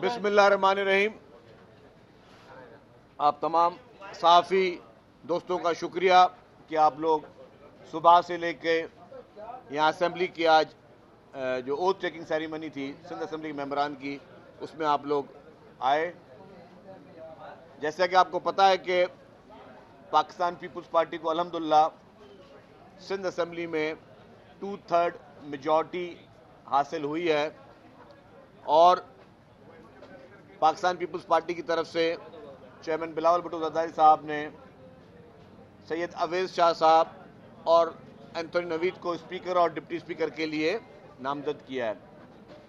बिस्मिल्लाहिर्रहमानिर्रहीम। आप तमाम सहाफ़ी दोस्तों का शुक्रिया कि आप लोग सुबह से लेके यहाँ असेंबली की आज जो ओथ टेकिंग सेरेमनी थी सिंध असेंबली के मेंबरान की, उसमें आप लोग आए। जैसा कि आपको पता है कि पाकिस्तान पीपल्स पार्टी को अल्हम्दुलिल्लाह सिंध असेंबली में 2/3 मेजॉरिटी हासिल हुई है और पाकिस्तान पीपल्स पार्टी की तरफ से चेयरमैन बिलावल भुट्टो ज़रदारी साहब ने सैयद अवेज शाह साहब और एंथोनी नवीद को स्पीकर और डिप्टी स्पीकर के लिए नामजद किया है।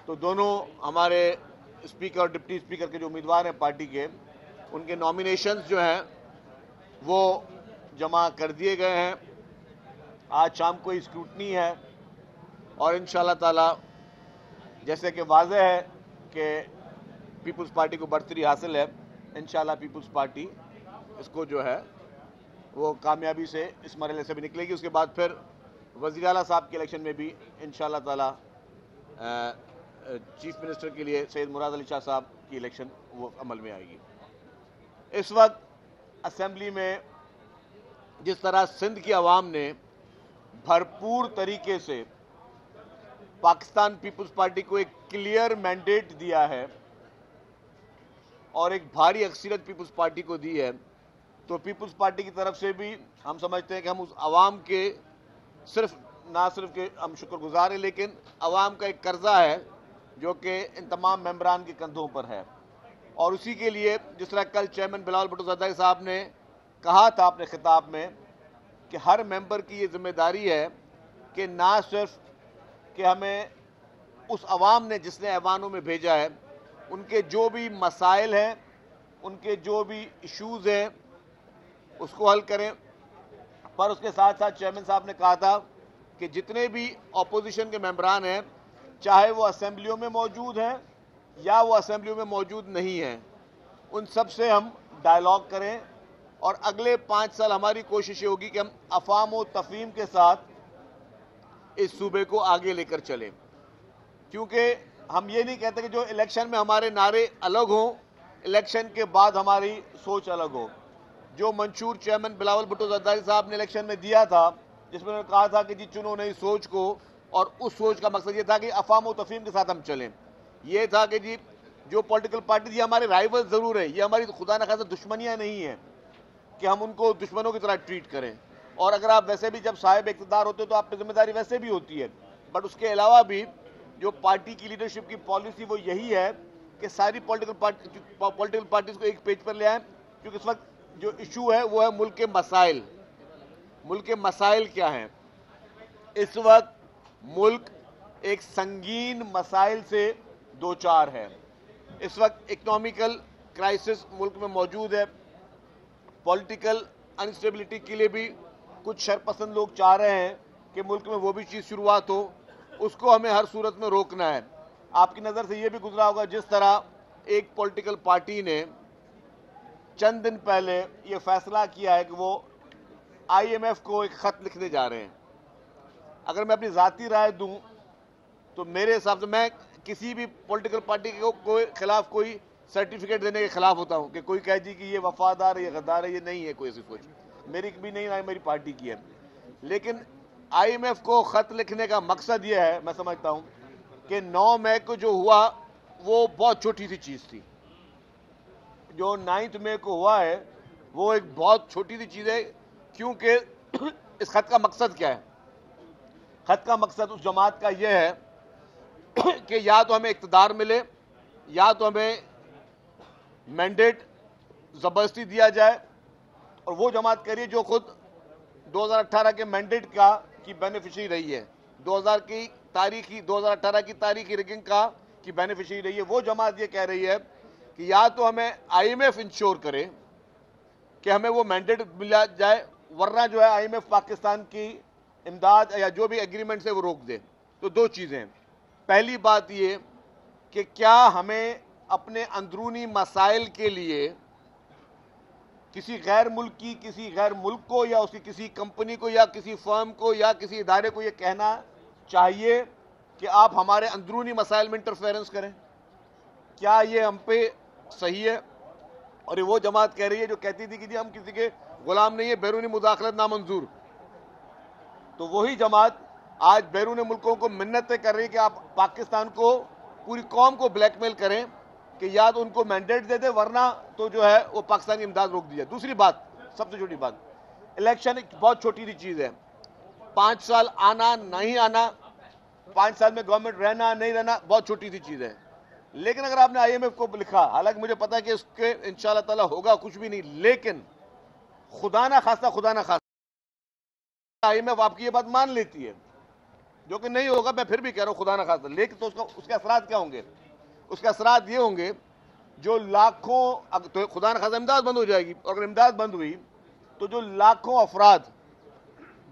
तो दोनों हमारे स्पीकर और डिप्टी स्पीकर के जो उम्मीदवार हैं पार्टी के, उनके नॉमिनेशंस जो हैं वो जमा कर दिए गए हैं। आज शाम को स्क्रूटनी है और इंशाअल्लाह ताला जैसे कि वाज़ेह है कि पीपल्स पार्टी को बढ़तरी हासिल है, इंशाअल्लाह पीपल्स पार्टी इसको जो है वो कामयाबी से इस मरहले से भी निकलेगी। उसके बाद फिर वज़ीर आला साहब के इलेक्शन में भी इंशाअल्लाह ताला चीफ मिनिस्टर के लिए सैयद मुराद अली शाह साहब की इलेक्शन वो अमल में आएगी। इस वक्त असेंबली में जिस तरह सिंध की आवाम ने भरपूर तरीके से पाकिस्तान पीपल्स पार्टी को एक क्लियर मैंडेट दिया है और एक भारी अक्सरियत पीपल्स पार्टी को दी है, तो पीपल्स पार्टी की तरफ से भी हम समझते हैं कि हम उस आवाम के ना सिर्फ के हम शुक्रगुजार हैं, लेकिन आवाम का एक कर्जा है जो कि इन तमाम मेंबरान के कंधों पर है। और उसी के लिए जिस तरह कल चेयरमैन बिलावल भुट्टो ज़रदारी साहब ने कहा था अपने खिताब में कि हर मेंबर की ये जिम्मेदारी है कि ना सिर्फ कि हमें उस आवाम ने जिसने ऐवानों में भेजा है उनके जो भी मसाइल हैं, उनके जो भी इश्यूज़ हैं उसको हल करें। पर उसके साथ साथ चेयरमैन साहब ने कहा था कि जितने भी अपोजिशन के मेंबरान हैं, चाहे वो असेंबलियों में मौजूद हैं या वो असेंबलियों में मौजूद नहीं हैं, उन सब से हम डायलॉग करें और अगले 5 साल हमारी कोशिश ये होगी कि हम अफ़ाम व तफ़हीम के साथ इस सूबे को आगे लेकर चलें। क्योंकि हम ये नहीं कहते कि जो इलेक्शन में हमारे नारे अलग हों, इलेक्शन के बाद हमारी सोच अलग हो। जो मंशूर चेयरमैन बिलावल भुट्टो ज़रदारी साहब ने इलेक्शन में दिया था, जिसमें उन्होंने कहा था कि जी चुनो नई सोच को, और उस सोच का मकसद ये था कि अफ़ाम व तफ़हीम के साथ हम चलें। ये था कि जी जो पॉलिटिकल पार्टी, ये हमारे राइवल ज़रूर है, ये हमारी खुदा न खासा दुश्मनियाँ नहीं हैं कि हम उनको दुश्मनों की तरह ट्रीट करें। और अगर आप वैसे भी जब साहिब इक़्तिदार होते हो तो आप पर जिम्मेदारी वैसे भी होती है। बट उसके अलावा भी जो पार्टी की लीडरशिप की पॉलिसी वो यही है कि सारी पॉलिटिकल पार्टीज को एक पेज पर ले आए, क्योंकि इस वक्त जो इशू है वो है मुल्क के मसाइल। मुल्क के मसाइल क्या हैं? इस वक्त मुल्क एक संगीन मसाइल से दो चार है। इस वक्त इकोनॉमिकल क्राइसिस मुल्क में मौजूद है। पॉलिटिकल अनस्टेबिलिटी के लिए भी कुछ शरपसंद लोग चाह रहे हैं कि मुल्क में वो भी चीज़ शुरुआत हो, उसको हमें हर सूरत में रोकना है। आपकी नज़र से ये भी गुजरा होगा जिस तरह एक पॉलिटिकल पार्टी ने चंद दिन पहले ये फैसला किया है कि वो IMF को एक ख़त लिखने जा रहे हैं। अगर मैं अपनी ज़ाती राय दूं तो मेरे हिसाब से मैं किसी भी पॉलिटिकल पार्टी के खिलाफ कोई सर्टिफिकेट देने के खिलाफ होता हूं कि कोई कह जी कि ये वफादार है, ये गद्दार है, ये नहीं है कोई ऐसी सोच, मेरी भी नहीं, ना मेरी पार्टी की है। लेकिन IMF को ख़त लिखने का मकसद ये है, मैं समझता हूं कि 9 मई को जो हुआ वो बहुत छोटी सी चीज़ थी। जो 9 मई को हुआ है वो एक बहुत छोटी सी चीज़ है, क्योंकि इस खत का मकसद क्या है? खत का मकसद उस जमात का यह है कि या तो हमें इक़्तिदार मिले या तो हमें मैंडेट ज़बरदस्ती दिया जाए। और वो जमात कह रही है जो खुद 2018 के मैंडेट की बेनिफिशरी रही है, 2018 की तारीखी रिगिंग की बेनिफिशरी रही है। वो जमात ये कह रही है कि या तो हमें IMF इंश्योर करे कि हमें वो मैंडेट मिला जाए, वरना जो है IMF पाकिस्तान की इमदाद या जो भी एग्रीमेंट है वो रोक दे। तो दो चीज़ें हैं। पहली बात ये कि क्या हमें अपने अंदरूनी मसाइल के लिए किसी गैर मुल्क को या उसकी किसी कंपनी को या किसी फर्म को या किसी इदारे को ये कहना चाहिए कि आप हमारे अंदरूनी मसाइल में इंटरफेरेंस करें? क्या ये हम पे सही है? और ये वो जमात कह रही है जो कहती थी कि जी हम किसी के गुलाम नहीं है, बैरूनी मुदाखलत नामंजूर। तो वही जमात आज बैरूनी मुल्कों को मिन्नतें कर रही है कि आप पाकिस्तान को, पूरी कौम को ब्लैकमेल करें कि या तो उनको मैंडेट दे दे, वरना तो जो है वो पाकिस्तान की इमदाद रोक दी जाए। दूसरी बात, सबसे छोटी बात, इलेक्शन एक बहुत छोटी सी चीज है। 5 साल आना नहीं आना, 5 साल में गवर्नमेंट रहना नहीं रहना, बहुत छोटी सी चीज है। लेकिन अगर आपने IMF को लिखा, हालांकि मुझे पता है कि इसके इंशाअल्लाह ताला होगा कुछ भी नहीं, लेकिन खुदा ना खास्ता IMF आपकी ये बात मान लेती है, जो कि नहीं होगा, मैं फिर भी कह रहा हूं खुदा ना खास्ता, लेकिन तो उसके असरात क्या होंगे? उसके असरात ये होंगे जो लाखों, तो खुदा ना खास्ता इमदाद बंद हो जाएगी, और अगर इमदाद बंद हुई तो जो लाखों अफराद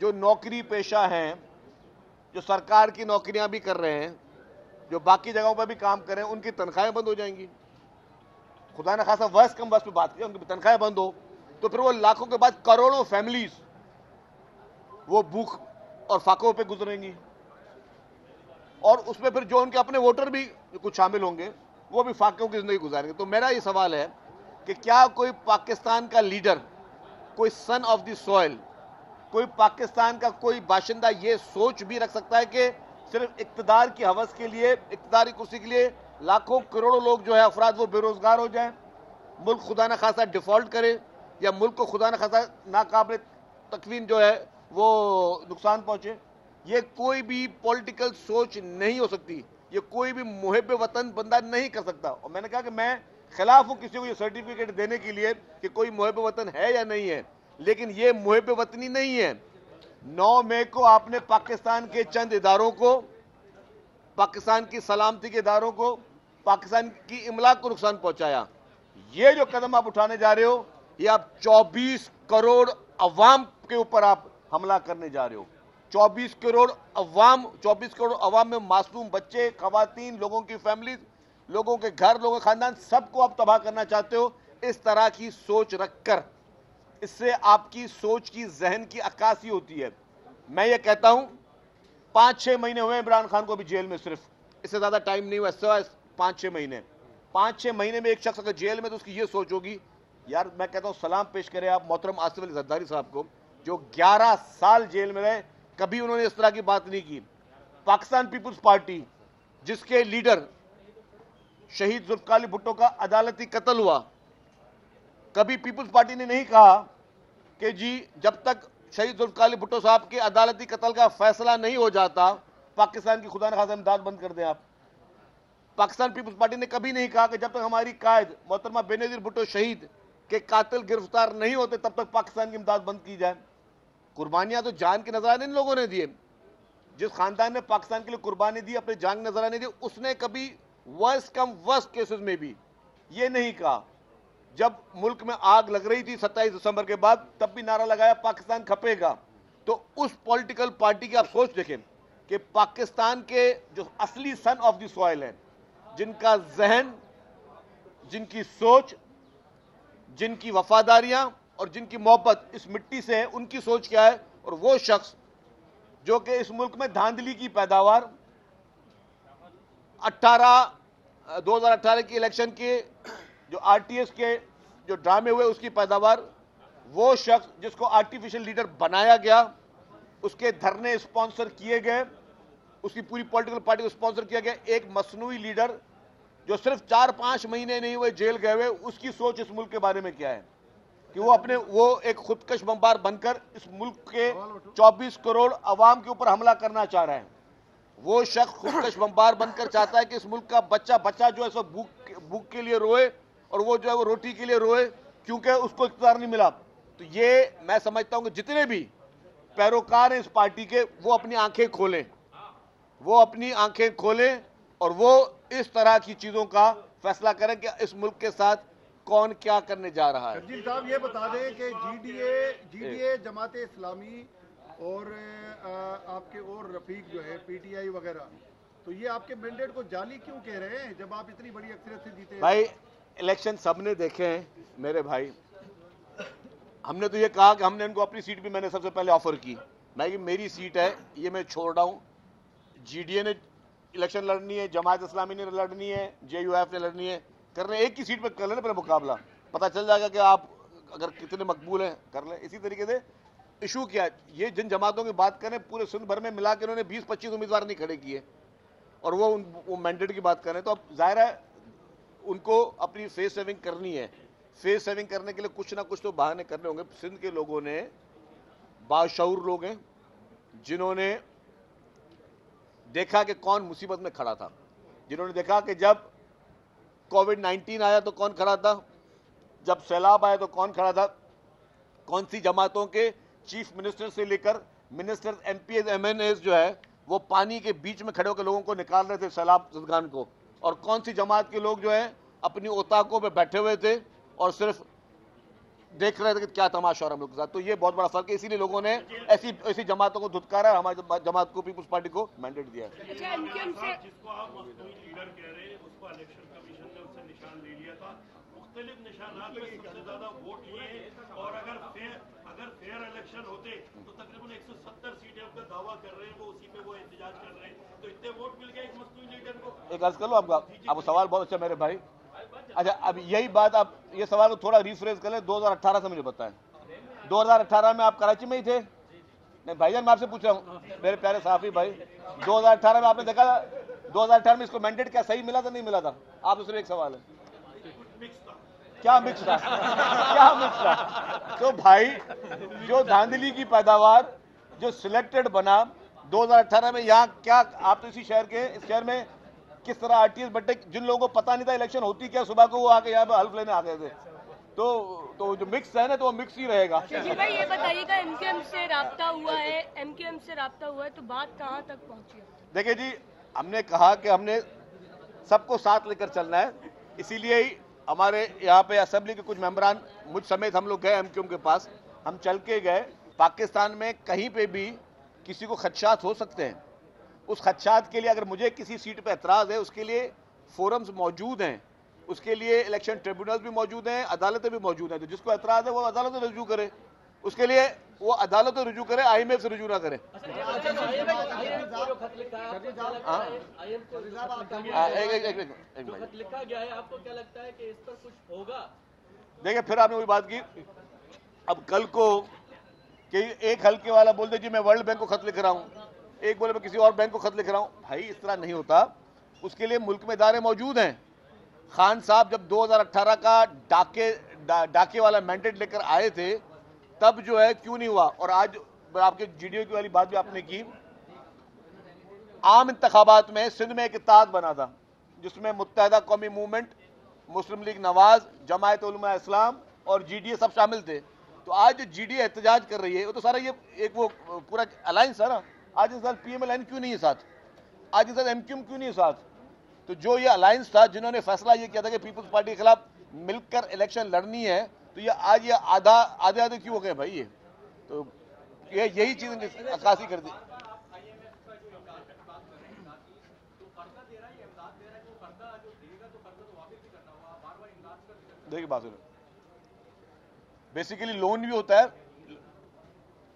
जो नौकरी पेशा हैं, जो सरकार की नौकरियां भी कर रहे हैं, जो बाकी जगहों पर भी काम कर रहे हैं, उनकी तनख्वाहें बंद हो जाएंगी। खुदा ना खासा वर्ष कम वर्ष पे बात करें, उनकी तनख्वाहें बंद हो तो फिर वो लाखों के बाद करोड़ों फैमिलीज वो भूख और फाकों पे गुजरेंगी, और उसमें फिर जो उनके अपने वोटर भी कुछ शामिल होंगे वो भी फाकों की जिंदगी गुजारेंगे। तो मेरा ये सवाल है कि क्या कोई पाकिस्तान का लीडर, कोई सन ऑफ द सॉइल, कोई पाकिस्तान का कोई बाशिंदा ये सोच भी रख सकता है कि सिर्फ इक्तदार की हवस के लिए, इक्तदार की कुर्सी के लिए लाखों करोड़ों लोग जो है अफराद वो बेरोजगार हो जाएं, मुल्क खुदा न खासा डिफॉल्ट करे, या मुल्क को खुदा न खासा नाकाबिल तकवीन जो है वो नुकसान पहुंचे? ये कोई भी पॉलिटिकल सोच नहीं हो सकती, ये कोई भी मुहिब वतन बंदा नहीं कर सकता। और मैंने कहा कि मैं खिलाफ हूं किसी को ये सर्टिफिकेट देने के लिए कि कोई मुहिब वतन है या नहीं है, लेकिन ये मुहिब वतनी नहीं है। 9 मई को आपने पाकिस्तान के चंद इदारों को, पाकिस्तान की सलामती के इदारों को, पाकिस्तान की इमलाक को नुकसान पहुंचाया। ये जो कदम आप उठाने जा रहे हो, ये आप 24 करोड़ अवाम के ऊपर आप हमला करने जा रहे हो। 24 करोड़ अवाम में मासूम बच्चे, खवातीन, लोगों की फैमिली, लोगों के घर, लोगों के खानदान, सबको आप तबाह करना चाहते हो इस तरह की सोच रखकर। इससे आपकी सोच की, जहन की अक्कासी होती है। मैं ये कहता हूं 5-6 महीने हुए इमरान खान को भी जेल में, सिर्फ, इससे ज्यादा टाइम नहीं हुआ, 5-6 महीने। 5-6 महीने में एक शख्स अगर जेल में, तो उसकी ये सोच होगी, यार मैं कहता हूं सलाम पेश करें आप मोहतरम आसिफ अली जरदारी साहब को, जो 11 साल जेल में रहे, कभी उन्होंने इस तरह की बात नहीं की। पाकिस्तान पीपुल्स पार्टी, जिसके लीडर शहीद जुल्फिकार अली भुट्टो का अदालती कत्ल हुआ, कभी पीपुल्स पार्टी ने नहीं कहा कि जी जब तक शहीद जुल्फिकार अली भुट्टो साहब के अदालती कत्ल का फैसला नहीं हो जाता, पाकिस्तान की खुदा न खासा इमदाद बंद कर दें आप। पाकिस्तान पीपुल्स पार्टी ने कभी नहीं कहा कि जब तक हमारी कायद मोहतरमा बेनजीर भुट्टो शहीद के कातिल गिरफ्तार नहीं होते तब तक पाकिस्तान की इमदाद बंद की जाए। कुर्बानियां तो जान के नजराने इन लोगों ने दिए। जिस खानदान ने पाकिस्तान के लिए कुर्बानी दी, अपने जान नजराने दी, उसने कभी वर्स्ट केसेस में भी ये नहीं कहा। जब मुल्क में आग लग रही थी 27 दिसंबर के बाद, तब भी नारा लगाया पाकिस्तान खपेगा। तो उस पॉलिटिकल पार्टी की आप सोच देखें कि पाकिस्तान के जो असली सन ऑफ द सॉइल हैं, जिनका जहन, जिनकी सोच, जिनकी वफादारियां और जिनकी मोहब्बत इस मिट्टी से है, उनकी सोच क्या है? और वो शख्स जो कि इस मुल्क में धांधली की पैदावार, 2018 की इलेक्शन के जो RTS के जो ड्रामे हुए उसकी पैदावार, वो शख्स जिसको आर्टिफिशियल लीडर बनाया गया, उसके धरने स्पॉन्सर किए गए, उसकी पूरी पॉलिटिकल पार्टी को स्पॉन्सर किया गया, एक मसनूई लीडर जो सिर्फ 4-5 महीने नहीं हुए जेल गए हुए, उसकी सोच इस मुल्क के बारे में क्या है कि वो एक खुदकश बमबार बनकर इस मुल्क के 24 करोड़ अवाम के ऊपर हमला करना चाह रहा है। वो शख्स खुदकश बमबार बनकर चाहता है कि इस मुल्क का बच्चा जो है सो भूख के लिए रोए, और वो जो है वो रोटी के लिए रोए, क्योंकि उसको इख्तियार नहीं मिला। तो ये मैं समझता हूं कि जितने भी पैरोकार हैं इस पार्टी के, वो अपनी आंखें खोलें, और वो इस तरह की चीजों का फैसला करें कि इस मुल्क के साथ कौन क्या करने जा रहा है। शर्जील साहब ये बता दें कि GDA जमात इस्लामी और आपके और रफीक जो है PTI वगैरह, तो ये आपके मैंडेट को जाली क्यों कह रहे हैं जब आप इतनी बड़ी अक्सरियत से जीते हैं? भाई इलेक्शन सबने देखे हैं मेरे भाई। हमने तो ये कहा कि हमने इनको अपनी सीट भी मैंने सबसे पहले ऑफर की, मैं कि मेरी सीट है, ये मैं छोड़ रहा हूं। GDA ने इलेक्शन लड़नी है, जमात इस्लामी ने लड़नी है, JUF ने लड़नी है, कर रहे हैं, एक ही सीट पे कर लेना पहले मुकाबला, पता चल जाएगा कि आप अगर कितने मकबूल हैं, कर लें। इसी तरीके से इशू क्या है, ये जिन जमातों की बात करें पूरे सिंध भर में मिला के उन्होंने 20-25 उम्मीदवार नहीं खड़े किए और वो मैंडेट की बात करें, तो अब जाहिर है उनको अपनी फेस सेविंग करनी है। फेस सेविंग करने के लिए कुछ ना कुछ तो बहाने करने होंगे। सिंध के लोगों ने, बाशऊर लोग हैं जिन्होंने देखा कि कौन मुसीबत में खड़ा था, जिन्होंने देखा कि जब कोविड-19 आया तो कौन खड़ा था, जब सैलाब आया तो कौन खड़ा था, कौन सी जमातों के चीफ मिनिस्टर से लेकर मिनिस्टर, MPs, MNAs जो है वो पानी के बीच में खड़े होकर लोगों को निकाल रहे थे सैलाब ज़दगान को, और कौन सी जमात के लोग जो है अपनी ओताकों पे बैठे हुए थे और सिर्फ देख रहे थे कि क्या तमाशा हो रहा है हम लोग के साथ। तो ये बहुत बड़ा फर्क है, इसीलिए लोगों ने ऐसी जमातों को धुतकारा, हमारी जमात को, पीपुल्स पार्टी को मैंडेट दिया है। जिसको आप मखदूमी लीडर कह रहे हैं, उसको इलेक्शन कमीशन ने उससे निशान ले लिया था, मुख्तलिफ निशानात में सबसे ज्यादा वोट लिए, और अगर फेयर इलेक्शन होते तो तकरीबन 170 सीटें अपना दावा कर रहे हैं, वो उसी पे वो एहतजाज कर रहे हैं, तो इतने वोट मिल गए एक मखदूमी लीडर को। एक अर्ज कर लो आपका सवाल बहुत अच्छा मेरे भाई। अच्छा, अब यही बात, आप ये सवाल को थोड़ा रिफ्रेश कर लें, 2018 से मुझे बताएं, 2018 में आप कराची में ही थे? नहीं भाईजान, मैं आपसे पूछ रहा हूँ मेरे प्यारे साफी भाई, 2018 में आपने देखा 2018 में इसको मैंडेट क्या सही मिला था, नहीं मिला था? आपसे सिर्फ एक सवाल है, क्या मिक्स था? क्या मिक्स था? तो भाई जो धांधली की पैदावार, जो सिलेक्टेड बना 2018 में, यहाँ क्या आप तो इसी शहर के, इस शहर में किस तरह RTS बट्टे, जिन लोगों को पता नहीं था इलेक्शन होती क्या, सुबह को वो आके यहाँ पे हल्फ लेने आ गए थे। तो जो मिक्स है ना, तो वो मिक्स ही रहेगा। शकील भाई ये बताइएगा, MQM से राब्ता हुआ है, तो बात कहाँ तक पहुँची है? देखिए जी, हमने कहा कि हमने सबको साथ लेकर चलना है, इसीलिए ही हमारे यहाँ पे असेंबली के कुछ मेंबरान, मुझ समेत, हम लोग गए MQM के पास, हम चल के गए। पाकिस्तान में कहीं पे भी किसी को खदशात हो सकते हैं, उस खदशात के लिए अगर मुझे किसी सीट पे एतराज़ है, उसके लिए फोरम्स मौजूद हैं, उसके लिए इलेक्शन ट्रिब्यूनल भी मौजूद हैं, अदालतें भी मौजूद हैं। तो जिसको एतराज़ है वो अदालत में रजू करे, उसके लिए वो अदालत में रजू करे, IMF से रजू ना करे। लिखा गया है, आपको क्या लगता है कि इस पर कुछ होगा? देखिए, फिर आपने वही बात की, अब कल को कि एक हल्के वाला बोलते जी मैं वर्ल्ड बैंक को खत लिख रहा हूँ, एक बोले मैं किसी और बैंक को खत लिख रहा हूँ। भाई इस तरह नहीं होता, उसके लिए मुल्क में इदारे मौजूद हैं। खान साहब जब 2018 का डाके वाला मैंडेट लेकर आए थे, तब जो है क्यों नहीं हुआ? और आज आपके GDO की वाली बात भी आपने की, आम इंतखाबात में सिंध में एक इत्तेहाद बना था जिसमें मुत्तहिदा कौमी मूवमेंट, मुस्लिम लीग नवाज, जमायत उलमा इस्लाम और GDA सब शामिल थे। तो आज जो GDA एहतजाज कर रही है, वो तो सारा ये एक वो पूरा अलायंस है ना। आज इस साल PMLN क्यों नहीं है साथ? आज इस साल MQM क्यों नहीं है साथ? तो जो ये अलायंस था, जिन्होंने फैसला ये किया था कि पीपल्स पार्टी के खिलाफ मिलकर इलेक्शन लड़नी है, तो ये आज ये आधे क्यों हो गए भाई? ये तो यही चीज अक्कासी कर दी। देखिए बात सुनो, बेसिकली लोन भी होता है,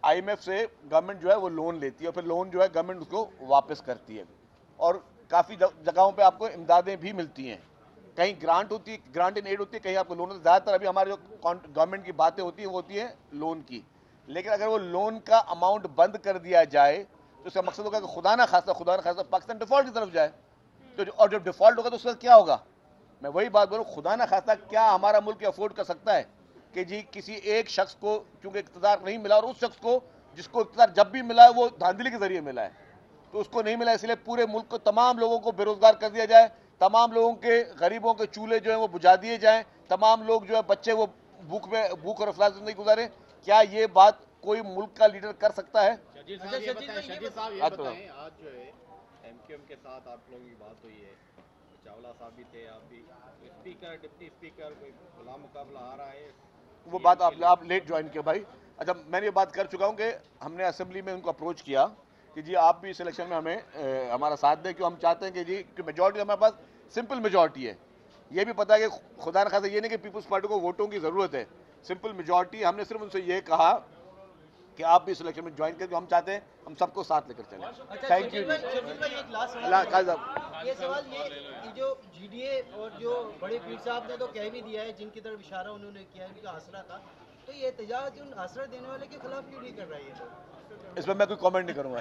IMF से गवर्नमेंट जो है वो लोन लेती है और फिर लोन जो है गवर्नमेंट उसको वापस करती है, और काफ़ी जगहों पे आपको इमदादें भी मिलती हैं। कहीं ग्रांट होती है, ग्रांट इन एड होती है, कहीं आपको लोन होता है। ज़्यादातर अभी हमारे जो गवर्नमेंट की बातें होती हैं वो होती हैं लोन की। लेकिन अगर वो लोन का अमाउंट बंद कर दिया जाए तो उसका मकसद होगा कि खुदा ना खास्ता पाकिस्तान डिफॉल्ट की तरफ जाए। तो और जब डिफॉल्ट होगा तो उसका क्या होगा? मैं वही बात बोलूँ, खुदा ना खास्ता क्या हमारा मुल्क अफोर्ड कर सकता है कि जी किसी एक शख्स को क्योंकि इक़्तिदार नहीं मिला, और उस शख्स को जिसको इक़्तिदार जब भी मिला है वो धांधली के जरिए मिला है, तो उसको नहीं मिला, इसलिए पूरे मुल्क को, तमाम लोगों को बेरोजगार कर दिया जाए, तमाम लोगों के, गरीबों के चूल्हे जो है वो बुझा दिए जाएं, तमाम लोग जो है बच्चे वो भूख और अफलास जिंदगी गुजारे। क्या ये बात कोई मुल्क का लीडर कर सकता है? शजीर साहब ये बताएं, आज जो है MQM के साथ आप लोगों की बात हुई है, चावला साहब भी थे, आप भी, स्पीकर, डिप्टी स्पीकर, कोई खुला मुकाबला आ रहा है? वो बात आप लेट ज्वाइन किया भाई। अच्छा, मैंने ये बात कर चुका हूँ कि हमने असेंबली में उनको अप्रोच किया कि जी आप भी इस इलेक्शन में हमें हमारा साथ दें, क्यों हम चाहते हैं कि जी कि मेजॉरिटी हमारे पास सिंपल मेजॉरिटी है। ये भी पता है कि खुदा न खासा ये नहीं कि पीपल्स पार्टी को वोटों की ज़रूरत है, सिंपल मेजॉरिटी। हमने सिर्फ उनसे ये कहा कि आप भी इस इलेक्शन में ज्वाइन करें, हम चाहते हैं हम सबको साथ लेकर चलें। थैंक यू ये सवाल ये जो जीडीए और जो बड़े पीर साहब ने तो कह भी दिया है, जिनकी तरफ इशारा उन्होंने किया, इनका आसरा था, तो ये एहतजाज उन आसरा देने वाले के खिलाफ क्यों नहीं कर रहा है ये लोग? इस पर मैं कोई कमेंट नहीं करूंगा।